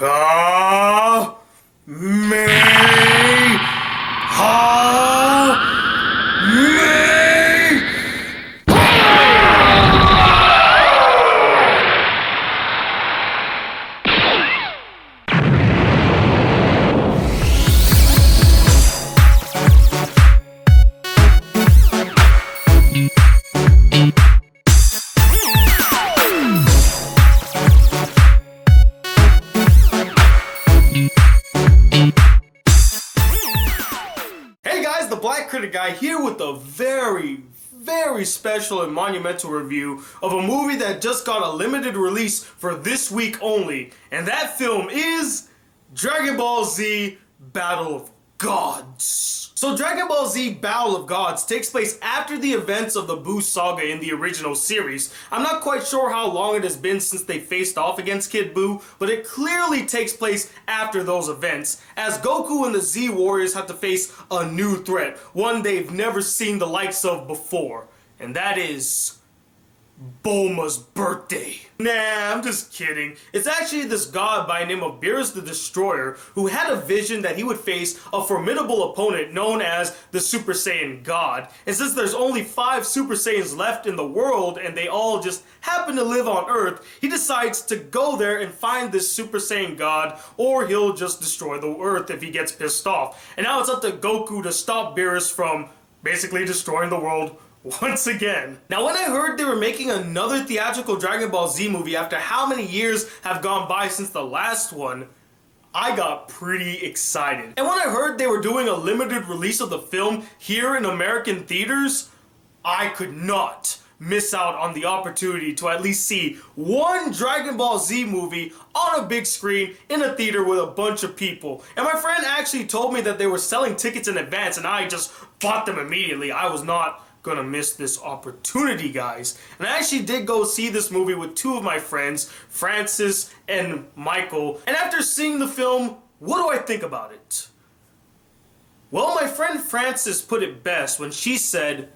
Ka me ha me. The Black Critic Guy here with a very special and monumental review of a movie that just got a limited release for this week only, and that film is Dragon Ball Z Battle of Gods. So Dragon Ball Z Battle of Gods takes place after the events of the Buu saga in the original series. I'm not quite sure how long it has been since they faced off against Kid Buu, but it clearly takes place after those events, as Goku and the Z Warriors have to face a new threat, one they've never seen the likes of before, and that is Bulma's birthday. Nah, I'm just kidding. It's actually this god by the name of Beerus the Destroyer who had a vision that he would face a formidable opponent known as the Super Saiyan God. And since there's only 5 Super Saiyans left in the world and they all just happen to live on Earth, he decides to go there and find this Super Saiyan God, or he'll just destroy the Earth if he gets pissed off. And now it's up to Goku to stop Beerus from basically destroying the world once again. Now, when I heard they were making another theatrical Dragon Ball Z movie after how many years have gone by since the last one, I got pretty excited. And when I heard they were doing a limited release of the film here in American theaters, I could not miss out on the opportunity to at least see one Dragon Ball Z movie on a big screen in a theater with a bunch of people. And my friend actually told me that they were selling tickets in advance, and I just bought them immediately. I was not gonna miss this opportunity, guys. And I actually did go see this movie with 2 of my friends, Francis and Michael. And after seeing the film, what do I think about it? Well, my friend Francis put it best when she said,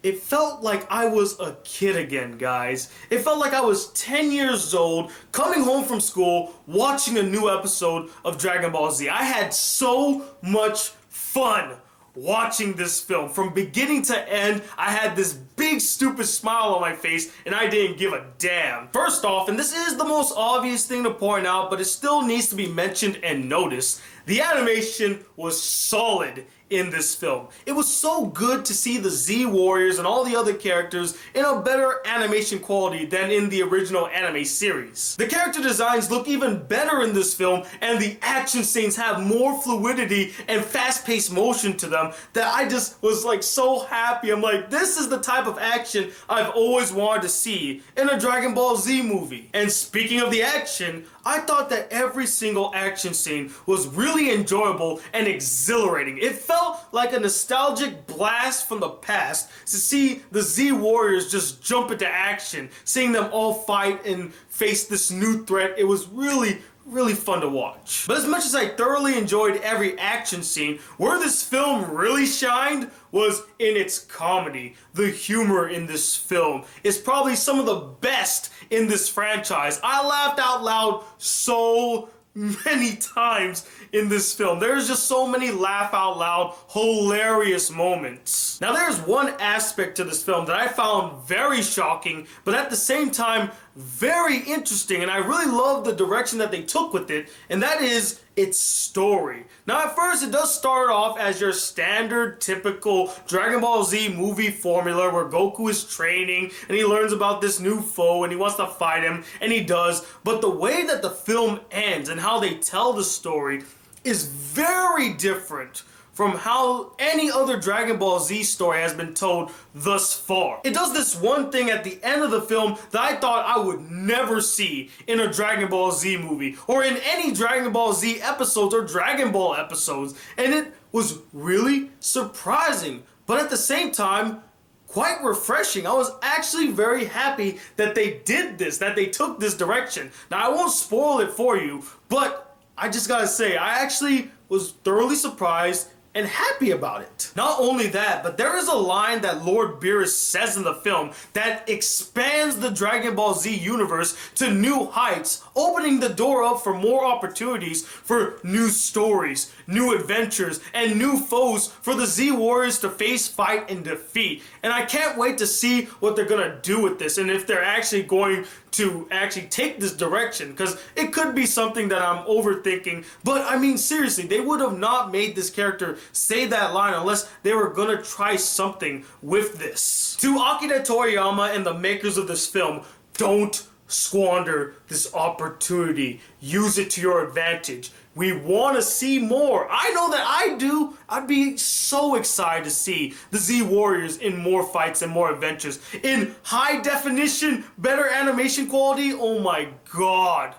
"It felt like I was a kid again, guys. It felt like I was 10 years old, coming home from school, watching a new episode of Dragon Ball Z. I had so much fun watching this film. From beginning to end, I had this big stupid smile on my face and I didn't give a damn." First off, and this is the most obvious thing to point out, but it still needs to be mentioned and noticed, the animation was solid in this film. It was so good to see the Z Warriors and all the other characters in a better animation quality than in the original anime series. The character designs look even better in this film, and the action scenes have more fluidity and fast-paced motion to them that I just was like so happy. I'm like, this is the type of action I've always wanted to see in a Dragon Ball Z movie. And speaking of the action, I thought that every single action scene was really enjoyable and exhilarating. It felt like a nostalgic blast from the past to see the Z Warriors just jump into action, seeing them all fight and face this new threat. It was really fun to watch. But as much as I thoroughly enjoyed every action scene, where this film really shined was in its comedy. The humor in this film is probably some of the best in this franchise. I laughed out loud so many times in this film. There's just so many laugh out loud, hilarious moments. Now there's one aspect to this film that I found very shocking, but at the same time, very interesting, and I really love the direction that they took with it, and that is its story. Now at first it does start off as your standard typical Dragon Ball Z movie formula where Goku is training and he learns about this new foe and he wants to fight him, and he does, but the way that the film ends and how they tell the story is very different from how any other Dragon Ball Z story has been told thus far. It does this one thing at the end of the film that I thought I would never see in a Dragon Ball Z movie, or in any Dragon Ball Z episodes or Dragon Ball episodes, and it was really surprising, but at the same time, quite refreshing. I was actually very happy that they did this, that they took this direction. Now I won't spoil it for you, but I just gotta say, I actually was thoroughly surprised and happy about it. Not only that, but there is a line that Lord Beerus says in the film that expands the Dragon Ball Z universe to new heights, opening the door up for more opportunities for new stories, new adventures, and new foes for the Z Warriors to face, fight, and defeat. And I can't wait to see what they're gonna do with this, and if they're actually going to actually take this direction, because it could be something that I'm overthinking. But I mean, seriously, they would have not made this character say that line unless they were gonna try something with this. To Akira Toriyama and the makers of this film, don't squander this opportunity. Use it to your advantage. We want to see more. I know that I do. I'd be so excited to see the Z Warriors in more fights and more adventures. In high definition, better animation quality. Oh my god.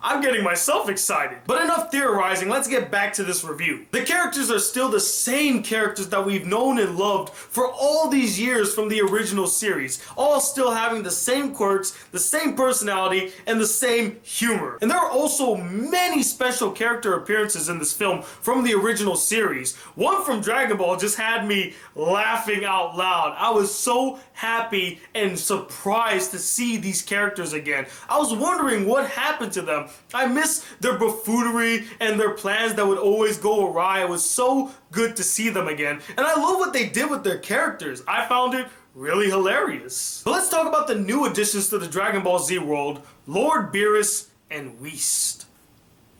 I'm getting myself excited. But enough theorizing, let's get back to this review. The characters are still the same characters that we've known and loved for all these years from the original series, all still having the same quirks, the same personality, and the same humor. And there are also many special character appearances in this film from the original series. One from Dragon Ball just had me laughing out loud. I was so happy and surprised to see these characters again. I was wondering what happened to them. I miss their buffoonery and their plans that would always go awry. It was so good to see them again. And I love what they did with their characters. I found it really hilarious. But let's talk about the new additions to the Dragon Ball Z world, Lord Beerus and Whis.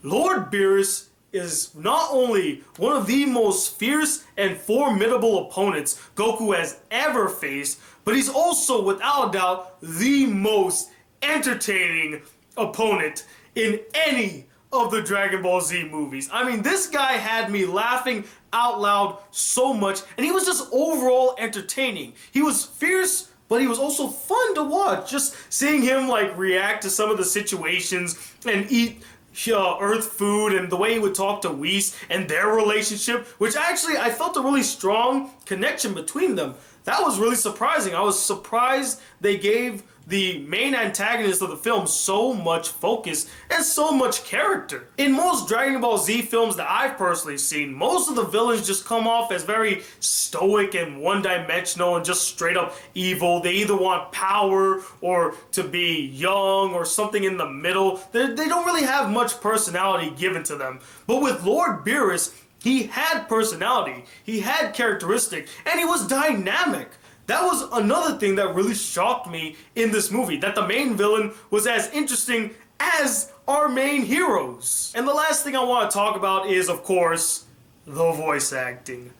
Lord Beerus is not only one of the most fierce and formidable opponents Goku has ever faced, but he's also, without a doubt, the most entertaining opponent in any of the Dragon Ball Z movies. I mean, this guy had me laughing out loud so much, and he was just overall entertaining. He was fierce, but he was also fun to watch. Just seeing him like react to some of the situations and eat Earth food, and the way he would talk to Whis and their relationship, which actually I felt a really strong connection between them. That was really surprising. I was surprised they gave the main antagonist of the film so much focus and so much character. In most Dragon Ball Z films that I've personally seen, most of the villains just come off as very stoic and one-dimensional and just straight up evil. They either want power or to be young or something in the middle. They don't really have much personality given to them. But with Lord Beerus, he had personality, he had characteristic, and he was dynamic. That was another thing that really shocked me in this movie, that the main villain was as interesting as our main heroes. And the last thing I want to talk about is, of course, the voice acting.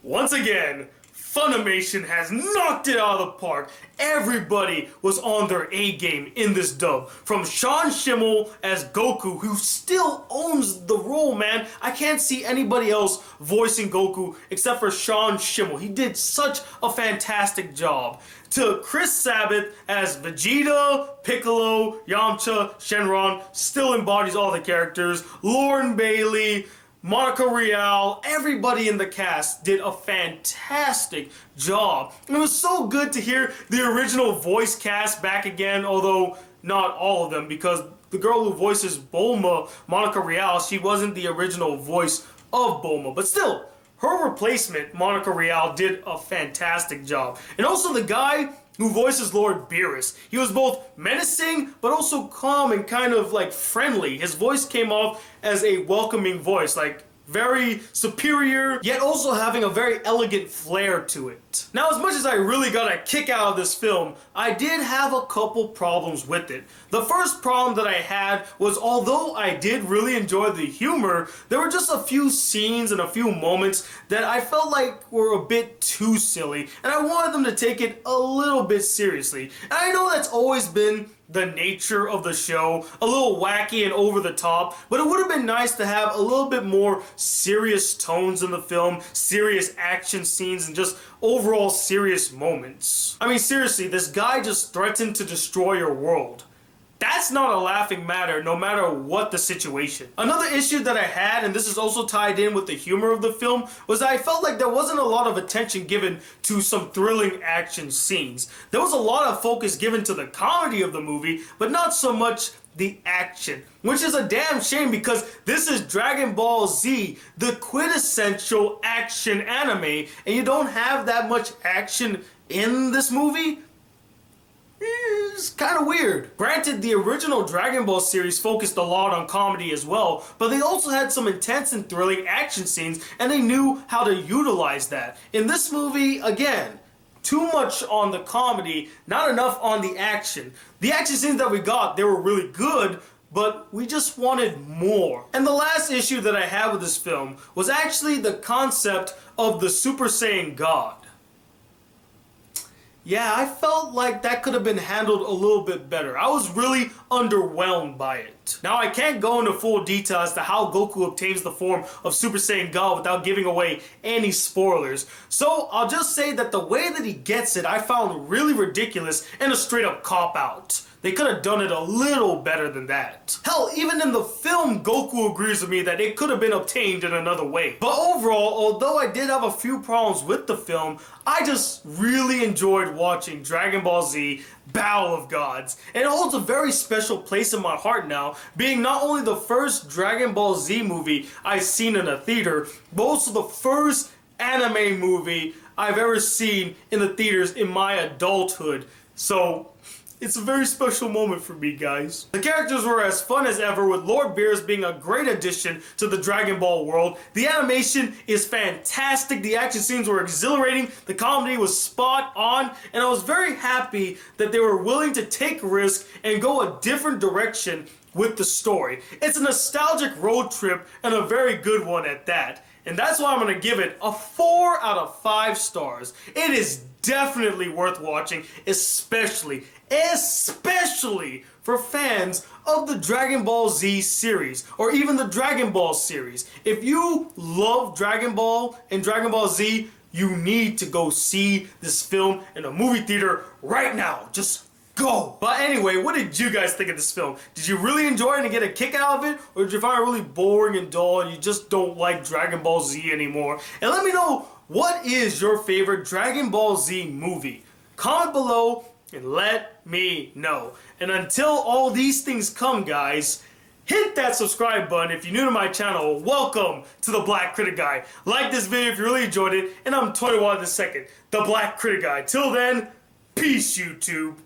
Once again, Funimation has knocked it out of the park. Everybody was on their A game in this dub. From Sean Schemmel as Goku, who still owns the role, man. I can't see anybody else voicing Goku except for Sean Schemmel. He did such a fantastic job. To Chris Sabat as Vegeta, Piccolo, Yamcha, Shenron, still embodies all the characters. Lauren Bailey, Monica Rial, everybody in the cast did a fantastic job. It was so good to hear the original voice cast back again, although not all of them, because the girl who voices Bulma, Monica Rial, she wasn't the original voice of Bulma, but still, her replacement, Monica Rial, did a fantastic job. And also the guy who voices Lord Beerus. He was both menacing, but also calm and kind of like friendly. His voice came off as a welcoming voice, like very superior, yet also having a very elegant flair to it. Now, as much as I really got a kick out of this film, I did have a couple problems with it. The first problem that I had was, although I did really enjoy the humor, there were just a few scenes and a few moments that I felt like were a bit too silly, and I wanted them to take it a little bit seriously. And I know that's always been the nature of the show, a little wacky and over the top, but it would have been nice to have a little bit more serious tones in the film, serious action scenes, and just overall serious moments. I mean, seriously, this guy just threatened to destroy your world. That's not a laughing matter, no matter what the situation. Another issue that I had, and this is also tied in with the humor of the film, was that I felt like there wasn't a lot of attention given to some thrilling action scenes. There was a lot of focus given to the comedy of the movie, but not so much the action, which is a damn shame because this is Dragon Ball Z, the quintessential action anime, and you don't have that much action in this movie? It's kind of weird. Granted, the original Dragon Ball series focused a lot on comedy as well, but they also had some intense and thrilling action scenes, and they knew how to utilize that. In this movie, again, too much on the comedy, not enough on the action. The action scenes that we got, they were really good, but we just wanted more. And the last issue that I had with this film was actually the concept of the Super Saiyan God. Yeah, I felt like that could have been handled a little bit better. I was really underwhelmed by it. Now, I can't go into full detail as to how Goku obtains the form of Super Saiyan God without giving away any spoilers. So, I'll just say that the way that he gets it, I found really ridiculous and a straight up cop-out. They could have done it a little better than that. Hell, even in the film, Goku agrees with me that it could have been obtained in another way. But overall, although I did have a few problems with the film, I just really enjoyed watching Dragon Ball Z Battle of Gods. And it holds a very special place in my heart now, being not only the first Dragon Ball Z movie I've seen in a theater, but also the first anime movie I've ever seen in the theaters in my adulthood. So, it's a very special moment for me, guys. The characters were as fun as ever, with Lord Beerus being a great addition to the Dragon Ball world. The animation is fantastic, the action scenes were exhilarating, the comedy was spot on, and I was very happy that they were willing to take a risk and go a different direction with the story. It's a nostalgic road trip, and a very good one at that. And that's why I'm going to give it a 4 out of 5 stars. It is definitely worth watching, especially for fans of the Dragon Ball Z series, or even the Dragon Ball series. If you love Dragon Ball and Dragon Ball Z, you need to go see this film in a movie theater right now. Just go! But anyway, what did you guys think of this film? Did you really enjoy it and get a kick out of it? Or did you find it really boring and dull and you just don't like Dragon Ball Z anymore? And let me know, what is your favorite Dragon Ball Z movie? Comment below and let me know. And until all these things come, guys, hit that subscribe button if you're new to my channel. Welcome to the Black Critic Guy. Like this video if you really enjoyed it. And I'm 21 the second, the Black Critic Guy. Till then, peace, YouTube.